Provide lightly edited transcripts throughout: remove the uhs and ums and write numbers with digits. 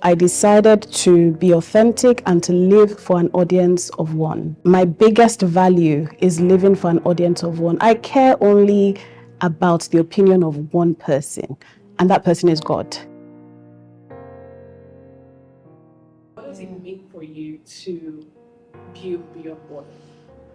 I decided to be authentic and to live for an audience of one. My biggest value is living for an audience of one. I care only about the opinion of one person, and that person is God. What does it mean for you to build beyond borders?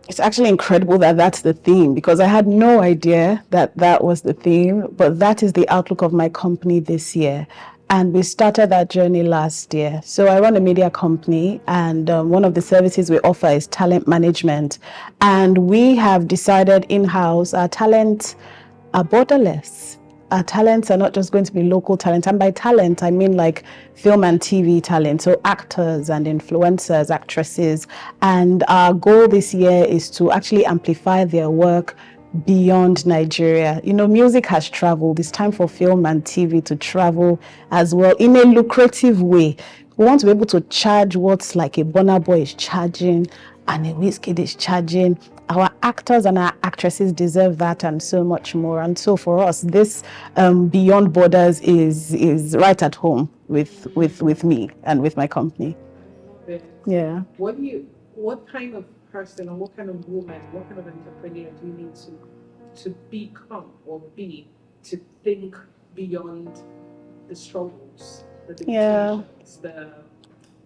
It's actually incredible that that's the theme, because I had no idea that that was the theme, but that is the outlook of my company this year. And we started that journey last year. So I run a media company, and one of the services we offer is talent management. And we have decided in-house our talents are borderless. Our talents are not just going to be local talent. And by talent, I mean like film and TV talent. So actors and influencers, actresses. And our goal this year is to actually amplify their work beyond Nigeria. You know, music has traveled. It's time for film and TV to travel as well in a lucrative way. We want to be able to charge what's like a Burna Boy is charging and a Wizkid is charging. Our actors and our actresses deserve that and so much more. And so for us, this Beyond Borders is right at home with me and with my company. Yeah. What kind of person or what kind of woman, what kind of entrepreneur do you need to become or be to think beyond the struggles, the limitations,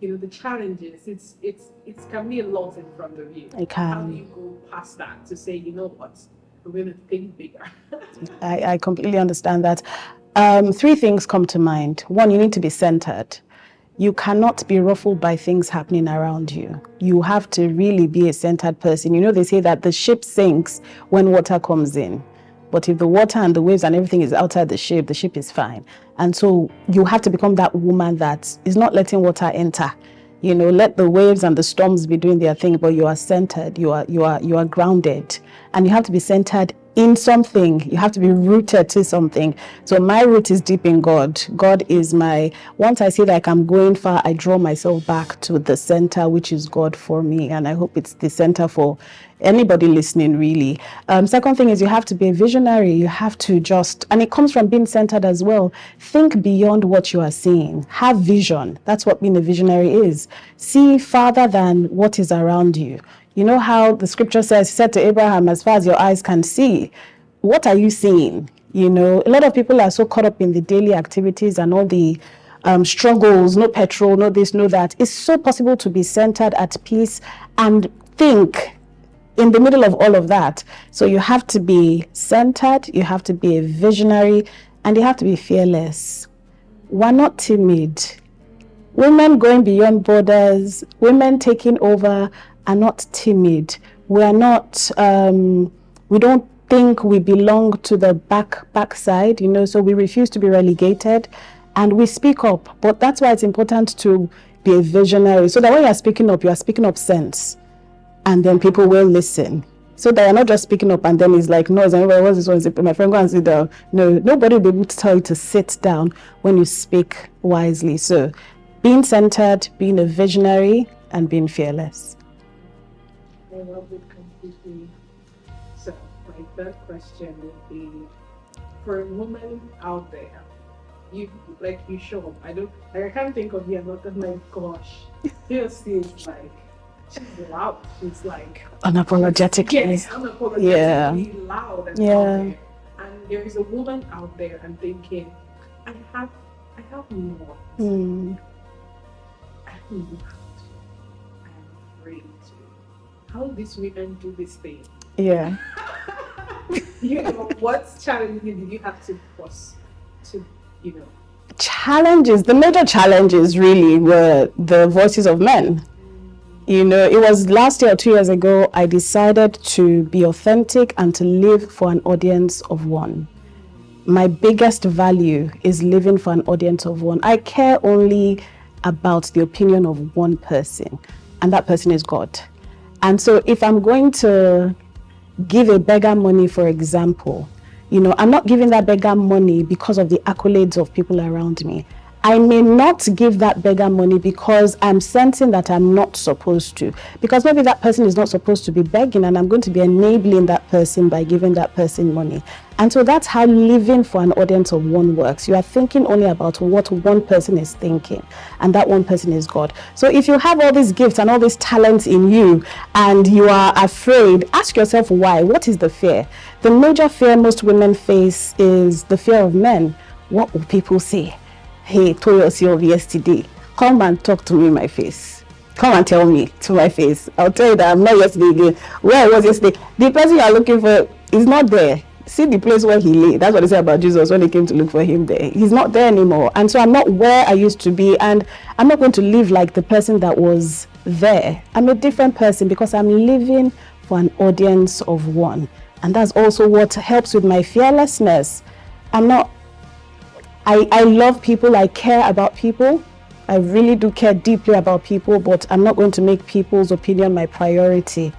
the challenges? It can be a lot in front of you. It can. How do you go past that to say, you know what, we're going to think bigger? I completely understand that. Three things come to mind. One, you need to be centered. You cannot be ruffled by things happening around you. You have to really be a centered person. You know, they say that the ship sinks when water comes in. But if the water and the waves and everything is outside the ship is fine. And so you have to become that woman that is not letting water enter. You know, let the waves and the storms be doing their thing, but you are centered, you are grounded. And you have to be centered in something. You have to be rooted to something. So my root is deep in God. God is once I see like I'm going far, I draw myself back to the center, which is God for me. And I hope it's the center for anybody listening, really. Second thing is you have to be a visionary. You have to and it comes from being centered as well. Think beyond what you are seeing. Have vision. That's what being a visionary is. See farther than what is around you. You know how the scripture says, he said to Abraham, as far as your eyes can see, what are you seeing? You know, a lot of people are so caught up in the daily activities and all the struggles, no petrol, no this, no that. It's so possible to be centered, at peace, and think in the middle of all of that. So you have to be centered, you have to be a visionary, and you have to be fearless. We're not timid. Women going beyond borders, women taking over are not timid. We are not, we don't think we belong to the backside, you know, so we refuse to be relegated and we speak up. But that's why it's important to be a visionary, so that when you are speaking up sense, and then people will listen. So that you're not just speaking up and then it's like, no, what's this one? My friend, go and sit down. No, nobody will be able to tell you to sit down when you speak wisely. So being centered, being a visionary, and being fearless. I love it completely. So my third question would be, for a woman out there, you show up. I can't think of you, not my gosh. Toyosi is like, she's loud. She's like unapologetically. Yes, unapologetically loud and out there. And there is a woman out there and thinking, I have more. I'm afraid to. How do these women do this thing? Yeah. You know, what challenges did you have to cross to, you know? The major challenges really were the voices of men. You know, it was last year or 2 years ago, I decided to be authentic and to live for an audience of one. My biggest value is living for an audience of one. I care only about the opinion of one person, and that person is God. And so if I'm going to give a beggar money, for example, you know, I'm not giving that beggar money because of the accolades of people around me. I may not give that beggar money because I'm sensing that I'm not supposed to. Because maybe that person is not supposed to be begging, and I'm going to be enabling that person by giving that person money. And so that's how living for an audience of one works. You are thinking only about what one person is thinking, and that one person is God. So if you have all these gifts and all these talents in you, and you are afraid, ask yourself why. What is the fear? The major fear most women face is the fear of men. What will people say? Hey, Toyosi of yesterday, come and talk to me in my face. Come and tell me to my face. I'll tell you that I'm not yesterday again. Where I was yesterday, the person you are looking for is not there. See the place where he lay. That's what they say about Jesus when they came to look for him there. He's not there anymore. And so I'm not where I used to be, and I'm not going to live like the person that was there. I'm a different person because I'm living for an audience of one. And that's also what helps with my fearlessness. I love people, I care about people. I really do care deeply about people, but I'm not going to make people's opinion my priority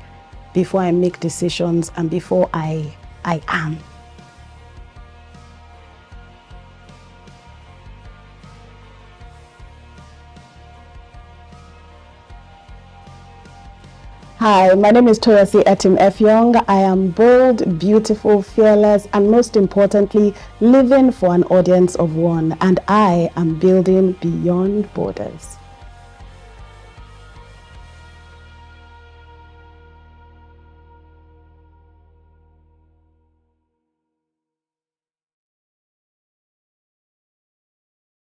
before I make decisions and before I am. Hi, my name is Toyosi Etim Effiong. I am bold, beautiful, fearless, and most importantly, living for an audience of one. And I am building beyond borders.